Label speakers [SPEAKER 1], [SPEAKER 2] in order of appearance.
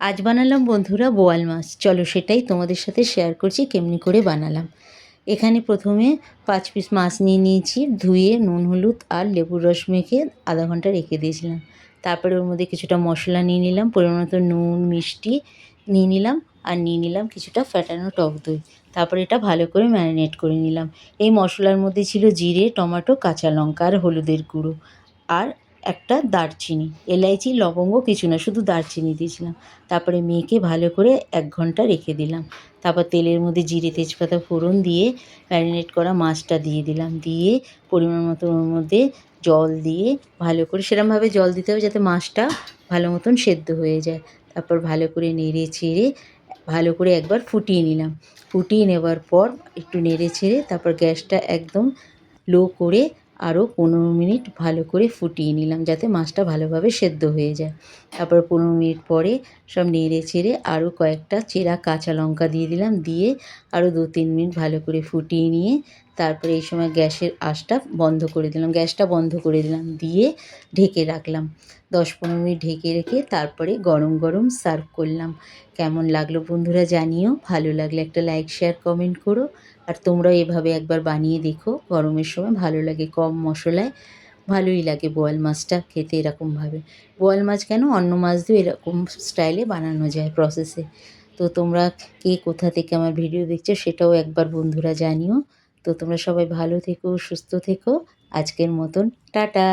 [SPEAKER 1] আজ বানালাম বন্ধুরা বোয়াল মাছ। চলো সেটাই তোমাদের সাথে শেয়ার করছি কেমনি করে বানালাম। এখানে প্রথমে 5 পিস মাছ নিয়ে নিয়েছি, ধুয়ে নুন হলুদ আর লেবুর রস মেখে আধা ঘন্টা রেখে দিয়েছিলাম। তারপরে ওর মধ্যে কিছুটা মশলা নিয়ে নিলাম, পরিমাণ মতো নুন মিষ্টি নিয়ে নিলাম, আর নিয়ে নিলাম কিছুটা ফ্যাটানো টক দই। তারপরে এটা ভালো করে ম্যারিনেট করে নিলাম। এই মশলার মধ্যে ছিল জিরে, টমেটো, কাঁচা লঙ্কা আর হলুদের গুঁড়ো, আর একটা দারচিনি, এলাইচি, লবঙ্গ কিছু না, শুধু দারচিনি দিয়েছিলাম। তারপরে মেখে ভালো করে 1 ঘন্টা রেখে দিলাম। তারপর তেলের মধ্যে জিরে তেজপাতা ফোড়ন দিয়ে ম্যারিনেট করা মাছটা দিয়ে দিলাম, দিয়ে পরিমাণ মতো ওর মধ্যে জল দিয়ে ভালো করে, সেরকমভাবে জল দিতে হবে যাতে মাছটা ভালো মতন সেদ্ধ হয়ে যায়। তারপর ভালো করে নেড়ে চেড়ে ভালো করে একবার ফুটিয়ে নিলাম। ফুটিয়ে নেবার পর একটু নেড়ে চেড়ে তারপর গ্যাসটা একদম লো করে আরও 15 মিনিট ভালো করে ফুটিয়ে নিলাম যাতে মাছটা ভালোভাবে সেদ্ধ হয়ে যায়। তারপর 15 মিনিট পরে সব নেড়ে চেড়ে আরও কয়েকটা চেরা কাঁচা লঙ্কা দিয়ে দিলাম, দিয়ে আরও 2-3 মিনিট ভালো করে ফুটিয়ে নিয়ে তারপরে এই সময় গ্যাসের আঁচটা বন্ধ করে দিলাম, গ্যাসটা বন্ধ করে দিলাম, দিয়ে ঢেকে রাখলাম। 10-15 মিনিট ঢেকে রেখে তারপরে গরম গরম সার্ভ করলাম। কেমন লাগলো বন্ধুরা জানিও, ভালো লাগলে একটা লাইক শেয়ার কমেন্ট করো। আর তোমরাও এভাবে একবার বানিয়ে দেখো, গরমের সময় ভালো লাগে, কম মশলায় ভালোই লাগে বোয়াল মাছটা খেতে এরকমভাবে। বোয়াল মাছ কেন, অন্য মাছ দিয়েও এরকম স্টাইলে বানানো যায় প্রসেসে। তো তোমরা কে কোথা থেকে আমার ভিডিও দেখছো সেটাও একবার বন্ধুরা জানিও। তো তোমরা সবাই ভালো থেকো, সুস্থ থেকো। আজকের মতন টাটা।